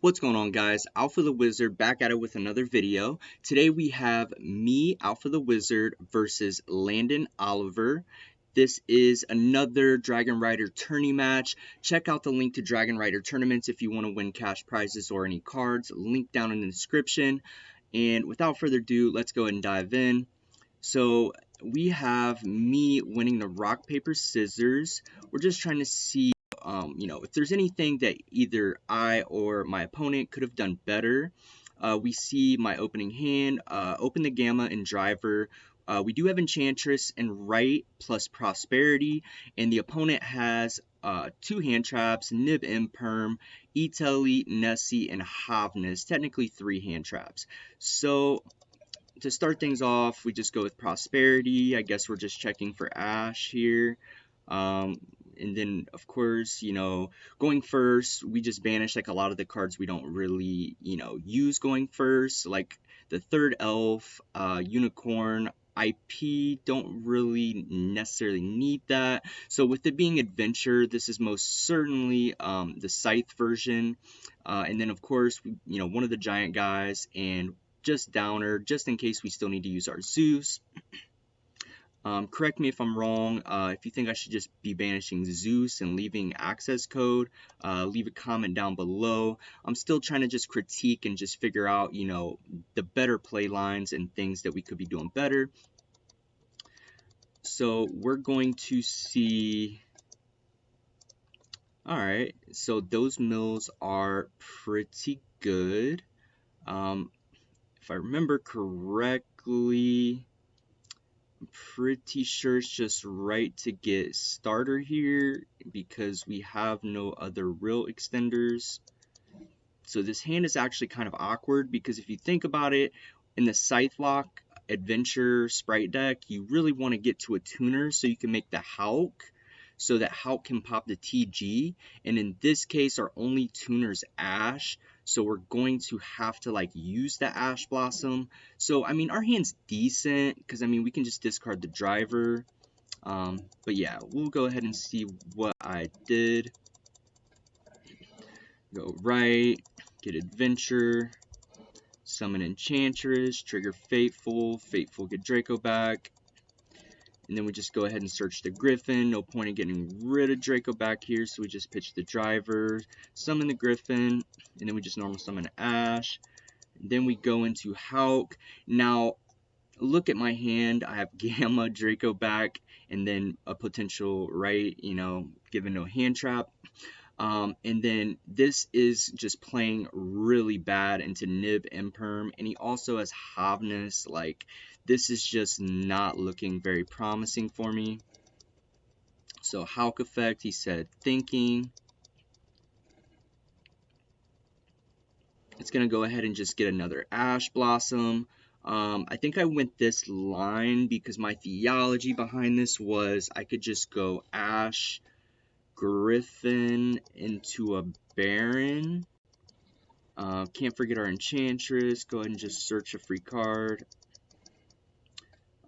What's going on, guys? Alpha the Wizard back at it with another video. Today we have me, Alpha the Wizard, versus Landon Oliver. This is another Dragon Rider tourney match. Check out the link to Dragon Rider tournaments if you want to win cash prizes or any cards. Link down in the description. And without further ado, let's go ahead and dive in. So we have me winning the rock, paper, scissors. We're just trying to see if there's anything that either I or my opponent could have done better. We see my opening hand, open the Gamma and Driver. We do have Enchantress and Right plus Prosperity, and the opponent has 2 hand traps, Nib Imperm, Italy, Nessie, and Havness, technically 3 hand traps. So to start things off, we just go with Prosperity. I guess we're just checking for Ash here. And then, of course, going first, we just banish like a lot of the cards we don't really, use going first, like the third elf, unicorn, IP, don't really necessarily need that. So with it being adventure, this is most certainly the scythe version. And then, of course, one of the giant guys and just downer, just in case we still need to use our Zeus. Correct me if I'm wrong. If you think I should just be banishing Zeus and leaving access code, leave a comment down below. I'm still trying to just critique and just figure out, the better play lines and things that we could be doing better. So we're going to see. All right, so those mills are pretty good. If I remember correctly, I'm pretty sure it's just right to get starter here because we have no other real extenders. So this hand is actually kind of awkward because if you think about it, in the Scythe Lock Adventure Spright deck, you really want to get to a tuner so you can make the Hulk, so that Hulk can pop the TG. And in this case, our only tuner's Ash. So we're going to have to use the Ash Blossom. So, I mean, our hand's decent because, I mean, we can just discard the driver. But yeah, we'll go ahead and see what I did. Go right, get Adventure, summon Enchantress, trigger Fateful, Fateful get Draco back. And then we just go ahead and search the Griffin. No point in getting rid of Draco back here, so we just pitch the driver, summon the Griffin, and then we just normal summon Ash. And then we go into Hulk. Now, look at my hand. I have Gamma, Draco back, and then a potential Right, given no hand trap. And then this is just playing really bad into Nib Imperm, and he also has Havness. This is just not looking very promising for me. So Hulk effect, he said thinking. It's going to go ahead and just get another Ash Blossom. I think I went this line because my theology behind this was I could just go Ash, Griffin into a Baron. Can't forget our Enchantress. Go ahead and just search a free card.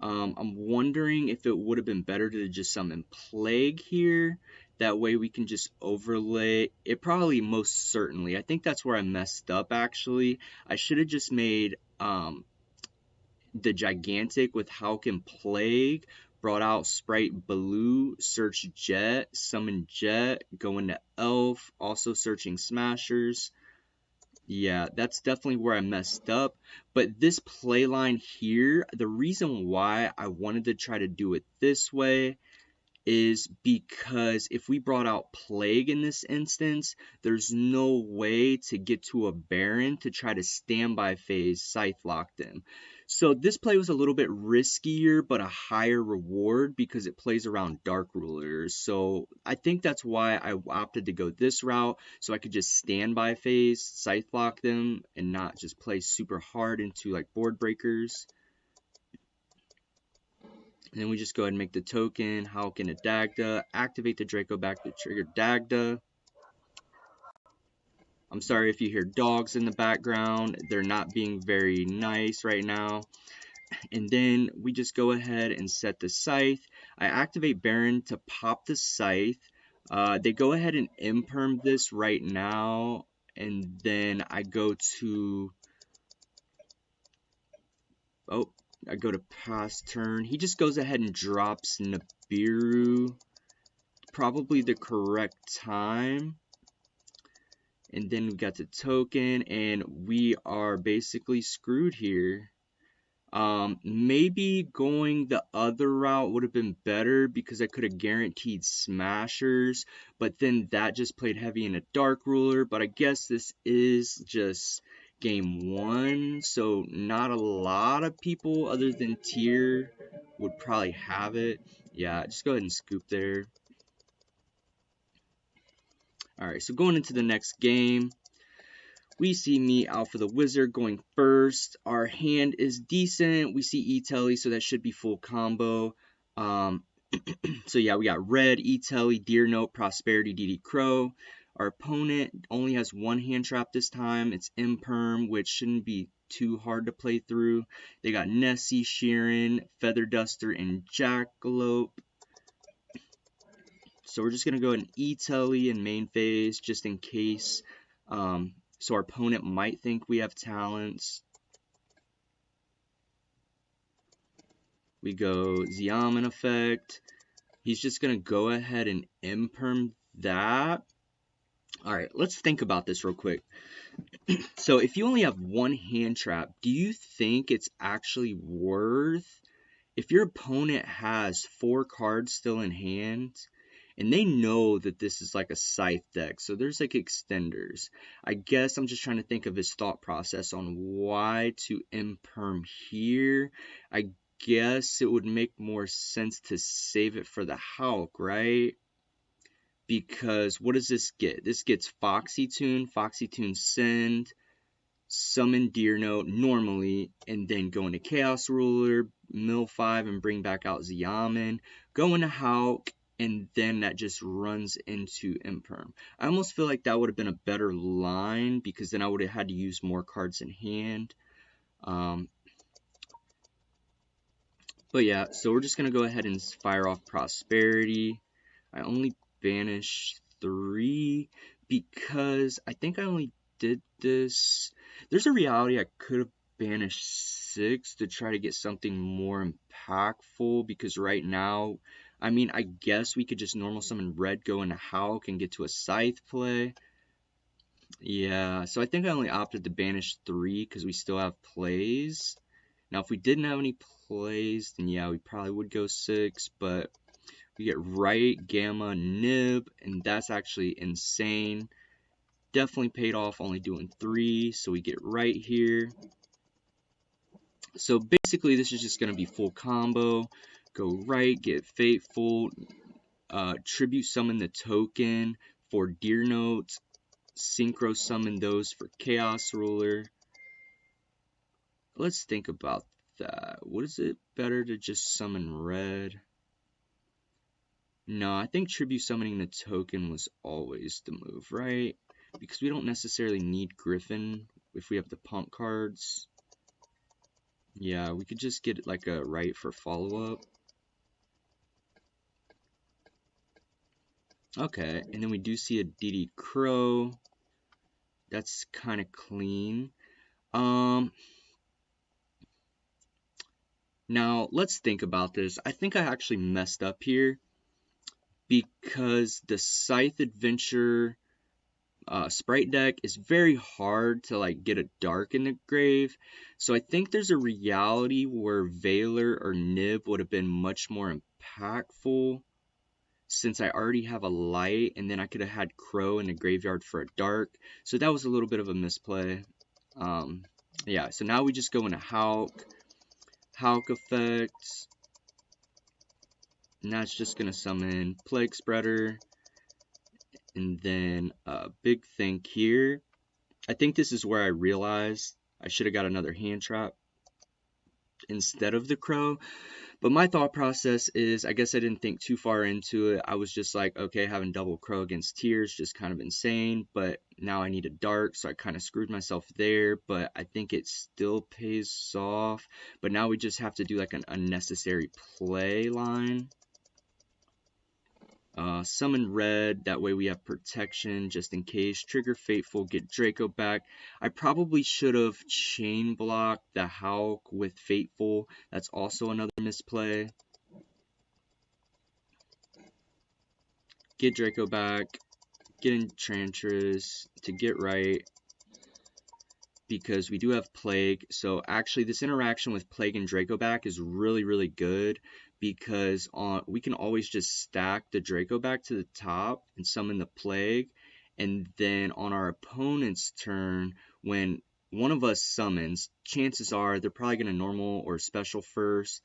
I'm wondering if it would have been better to just summon Plague here. That way we can just overlay it. Probably most certainly. I think that's where I messed up actually. I should have just made the Gigantic with Hulk and Plague. Brought out Spright Blue, search Jet, summon Jet, go into Elf, also searching Smashers. Yeah, that's definitely where I messed up. But this play line here, the reason why I wanted to try to do it this way is because if we brought out Plague in this instance, there's no way to get to a Baron to try to standby phase Scythe lock them. So this play was a little bit riskier, but a higher reward because it plays around Dark Rulers. So I think that's why I opted to go this route, so I could just standby phase, Scythe lock them, and not just play super hard into board breakers. And then we just go ahead and make the token, Hulk into Dagda, activate the Draco back to trigger Dagda. I'm sorry if you hear dogs in the background. They're not being very nice right now. And then we just go ahead and set the Scythe. I activate Baron to pop the Scythe. They go ahead and imperm this right now. and then I go to pass turn. He just goes ahead and drops Nibiru, probably the correct time. And then we got the token, and we are basically screwed here. Maybe going the other route would have been better because I could have guaranteed smashers, but then that just played heavy in a dark ruler. But I guess this is just game 1, so not a lot of people other than Tier would probably have it. Yeah, just go ahead and scoop there. Alright, so going into the next game, we see me, Alpha the Wizard, going first. Our hand is decent. We see E-Telly, so that should be full combo. So yeah, we got Red, E-Telly, Deer Note, Prosperity, DD Crow. Our opponent only has one hand trap this time. It's Imperm, which shouldn't be too hard to play through. They got Nessie, Sheeran, Feather Duster, and Jackalope. So we're just going to go ahead and E-Telly in main phase, just in case. So our opponent might think we have talents. We go Xiamen effect. He's just going to go ahead and imperm that. Alright, let's think about this real quick. So if you only have one hand trap, do you think it's actually worth, if your opponent has 4 cards still in hand, and they know that this is like a scythe deck, so there's like extenders. I guess I'm just trying to think of his thought process on why to imperm here. I guess it would make more sense to save it for the Hulk, right? Because what does this get? This gets Foxy Tune Send, summon Deer Note normally, and then go into Chaos Ruler, mill 5, and bring back out Xiamen, go into Hulk, and then that just runs into Imperm. I almost feel like that would have been a better line, because then I would have had to use more cards in hand. But yeah, so we're just going to go ahead and fire off Prosperity. I only banished 3, because I think I only did this. There's a reality I could have banished 6 to try to get something more impactful, because right now, I mean, I guess we could just normal summon Red, go into Hulk, and get to a Scythe play. Yeah, so I think I only opted to banish 3 because we still have plays. Now, if we didn't have any plays, then yeah, we probably would go 6, but we get Right, Gamma, Nib, and that's actually insane. Definitely paid off only doing 3, so we get Right here. So basically, this is just going to be full combo. Go Right, get Fateful, Tribute Summon the token for Deer Note, Synchro Summon those for Chaos Ruler. Let's think about that. What is it better to just summon Red? No, I think Tribute Summoning the token was always the move, right? Because we don't necessarily need Griffin if we have the pump cards. Yeah, we could just get like a Right for follow-up. Okay, and then we do see a DD Crow. That's kind of clean. Now, let's think about this. I think I actually messed up here, because the Scythe Adventure Spright deck is very hard to like get a dark in the grave. So I think there's a reality where Veiler or Nib would have been much more impactful, since I already have a light, and then I could have had Crow in the graveyard for a dark. So that was a little bit of a misplay. Yeah, so now we just go into Hulk effect, and that's just going to summon Plague Spreader, and then Big Think here. I think this is where I realized I should have got another hand trap instead of the Crow. But my thought process is, I guess I didn't think too far into it. I was just like, okay, having double Crow against Tears just kind of insane. But now I need a dark, so I kind of screwed myself there. But I think it still pays off. But now we just have to do like an unnecessary play line. Summon red, that way we have protection just in case. Trigger Fateful, get Draco back. I probably should have chain blocked the Hulk with Fateful. That's also another misplay. Get Draco back. Get Enchantress to get right, because we do have Plague. So actually this interaction with Plague and Draco back is really, really good, because we can always just stack the Draco back to the top and summon the Plague, and then on our opponent's turn, when one of us summons, chances are they're probably going to normal or special first,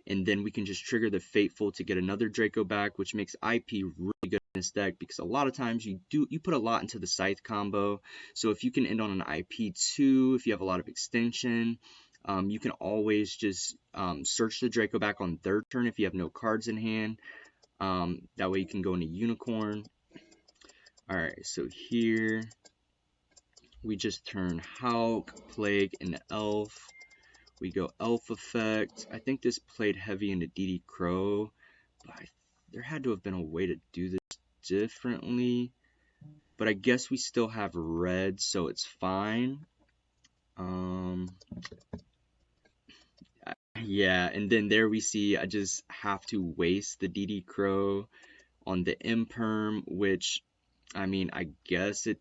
and then we can just trigger the Fateful to get another Draco back, which makes IP really good in this deck, because a lot of times you put a lot into the Scythe combo. So if you can end on an IP2, if you have a lot of extension, you can always just search the Draco back on third turn if you have no cards in hand. That way you can go into Unicorn. Alright, so here we just turn Hulk, Plague, into Elf. We go Elf effect. I think this played heavy into DD Crow, but there had to have been a way to do this differently. But I guess we still have red, so it's fine. Yeah, and then there we see I just have to waste the DD Crow on the Imperm, which, I mean, I guess it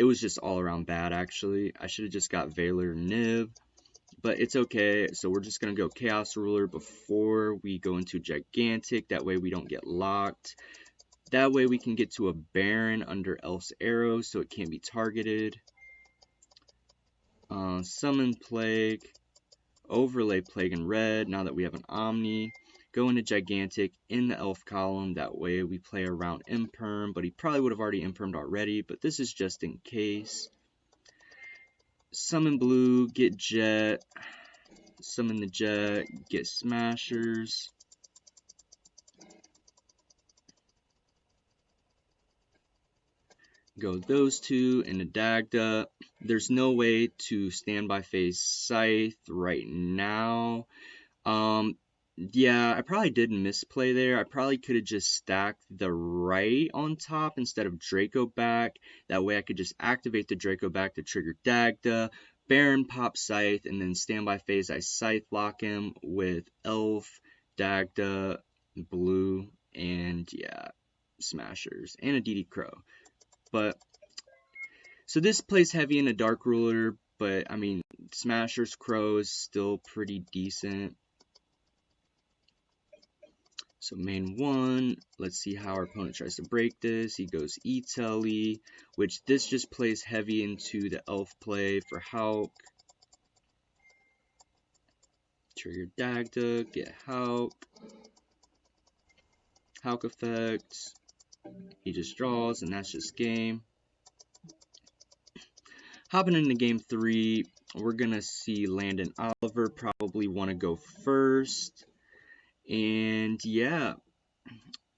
was just all around bad, actually. I should have just got Valor Nib, but it's okay. So we're just going to go Chaos Ruler before we go into Gigantic. That way we don't get locked. That way we can get to a Baron under Elf's Arrow, so it can't be targeted. Summon Plague. Overlay Plague in red, now that we have an Omni. Go into Gigantic in the Elf column, that way we play around Imperm, but he probably would have already Impermed already, but this is just in case. Summon Blue, get Jet. Summon the Jet, get Smashers. Go those two into Dagda. There's no way to standby phase Scythe right now. Yeah, I probably did misplay there. I probably could have just stacked the right on top instead of Draco back. That way I could just activate the Draco back to trigger Dagda, Baron pop Scythe, and then standby phase I Scythe lock him with Elf, Dagda, Blue, and yeah, Smashers, and a DD Crow. But so this plays heavy in a Dark Ruler, but I mean, Smashers Crow is still pretty decent. So main one, let's see how our opponent tries to break this. He goes E-Telly, which this just plays heavy into the Elf play for Hulk. Trigger Dagda, get Hulk. Hulk effect. He just draws, and that's just game. Hopping into game 3, we're going to see Landon Oliver probably want to go first. And yeah,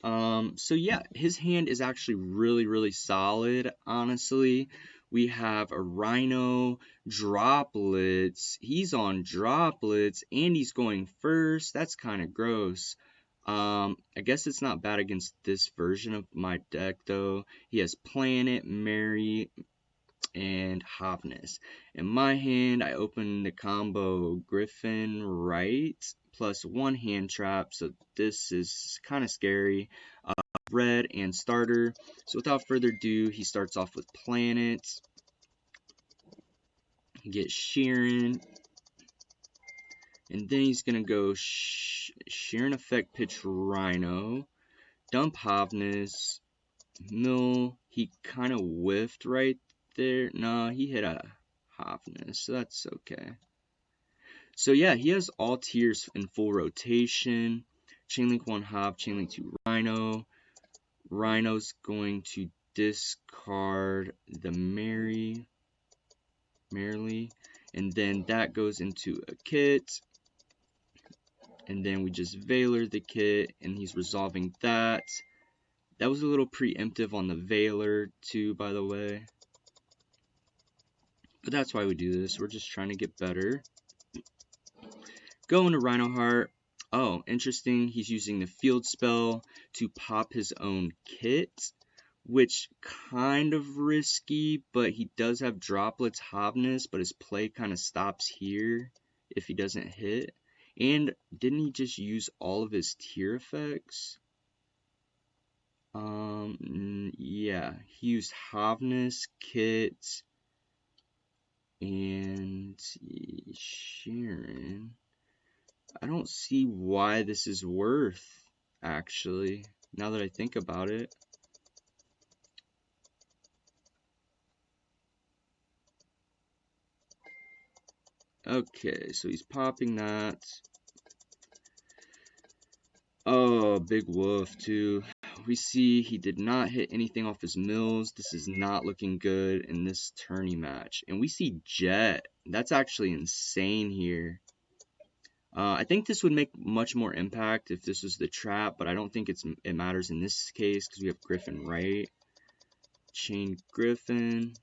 so yeah, his hand is actually really, really solid, honestly. We have a Rhino, Droplets. He's on Droplets, and he's going first. That's kind of gross. I guess it's not bad against this version of my deck, though. He has Planet, Mary, and Hopness. In my hand, I open the combo Griffin right plus 1 hand trap, so this is kind of scary. Red and starter. So without further ado, he starts off with Planet. Get Sheeran. And then he's going to go Sheeran effect pitch Rhino. Dump Hopness. Mill. He kind of whiffed right there. No, he hit a Hopness, so that's okay. So yeah, he has all tiers in full rotation. Chainlink 1 Hop, Chainlink 2 Rhino. Rhino's going to discard the Merrily, and then that goes into a kit. And then we just Valor the kit, and he's resolving that. That was a little preemptive on the Valor too, by the way. But that's why we do this. We're just trying to get better. Go into Rhino Heart. Oh, interesting. He's using the field spell to pop his own kit, which kind of risky, but he does have droplets hotness, but his play kind of stops here if he doesn't hit. And didn't he just use all of his tier effects? Yeah, he used Havness, Kit, and Sharon. I don't see why this is worth, actually, now that I think about it. Okay, so he's popping that. Oh, big woof, too. We see he did not hit anything off his mills. This is not looking good in this tourney match. And we see Jet. That's actually insane here. I think this would make much more impact if this was the trap, but I don't think it matters in this case because we have Griffin right. Chain Griffin.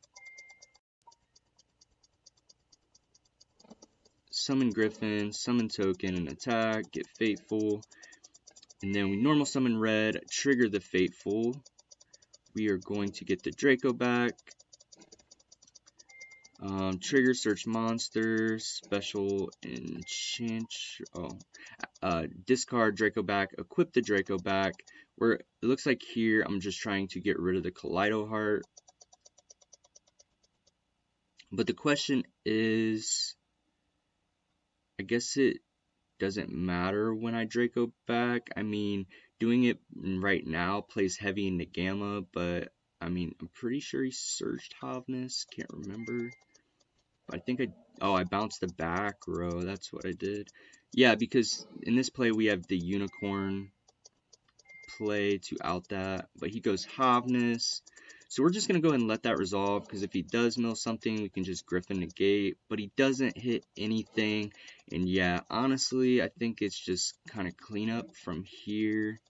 Summon Griffin, summon token and attack, get Fateful. And then we normal summon red, trigger the Fateful. We are going to get the Draco back. Trigger search monsters, special enchant. Discard Draco back, equip the Draco back. Where it looks like here I'm just trying to get rid of the Kaleido Heart. But the question is, I guess it doesn't matter when I Draco back. I mean, doing it right now plays heavy into Gamma, but I mean, I'm pretty sure he searched Havness. Can't remember. I think I bounced the back row. That's what I did. Yeah, because in this play we have the Unicorn play to out that, but he goes Havness. So we're just going to go ahead and let that resolve, because if he does mill something, we can just Griffin negate, but he doesn't hit anything. And yeah, honestly, I think it's just kind of cleanup from here.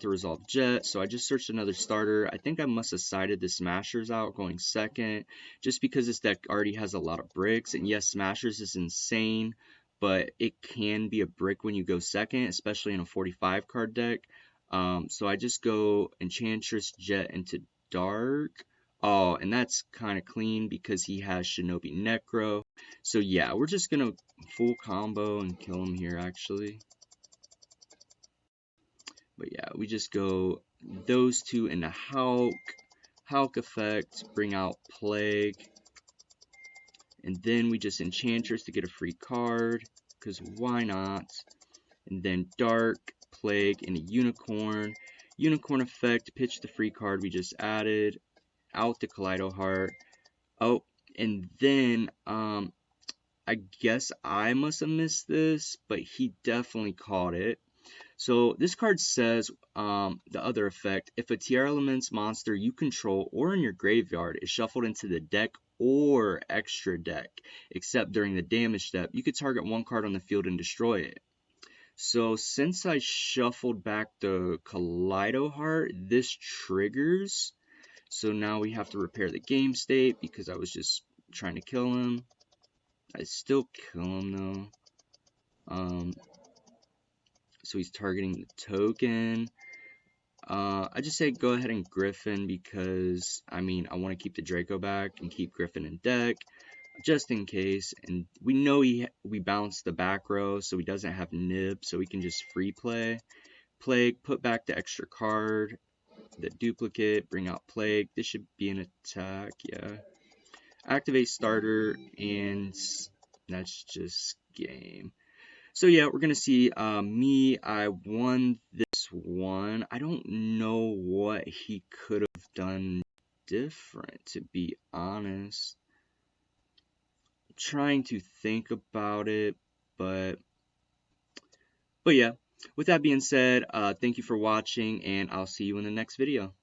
To resolve Jet, so I just searched another starter. I think I must have sided the Smashers out going second, just because this deck already has a lot of bricks. And yes, Smashers is insane, but it can be a brick when you go second, especially in a 45 card deck. So I just go Enchantress, Jet into Dark. Oh, and that's kind of clean because he has Shinobi Necro. So yeah, we're just gonna full combo and kill him here actually. But yeah, we just go those two into Hulk effect, bring out Plague, and then we just Enchantress to get a free card, because why not? And then Dark, Plague, and a Unicorn. Unicorn effect, pitch the free card we just added, out the Kaleido Heart. Oh, and then, I guess I must have missed this, but he definitely caught it. So this card says, the other effect, if a Tearalaments monster you control or in your graveyard is shuffled into the deck or extra deck, except during the damage step, you could target one card on the field and destroy it. So since I shuffled back the Kaleido Heart, this triggers. So now we have to repair the game state because I was just trying to kill him. I still kill him though. So he's targeting the token. I just say go ahead and Griffin because, I mean, I want to keep the Draco back and keep Griffin in deck just in case. And we know we bounced the back row, so he doesn't have Nib, so we can just free play. Plague, put back the extra card, the duplicate, bring out Plague. This should be an attack, yeah. Activate starter, and that's just game. So yeah, we're gonna see I won this one. I don't know what he could have done different, to be honest. I'm trying to think about it, but yeah. With that being said, thank you for watching, and I'll see you in the next video.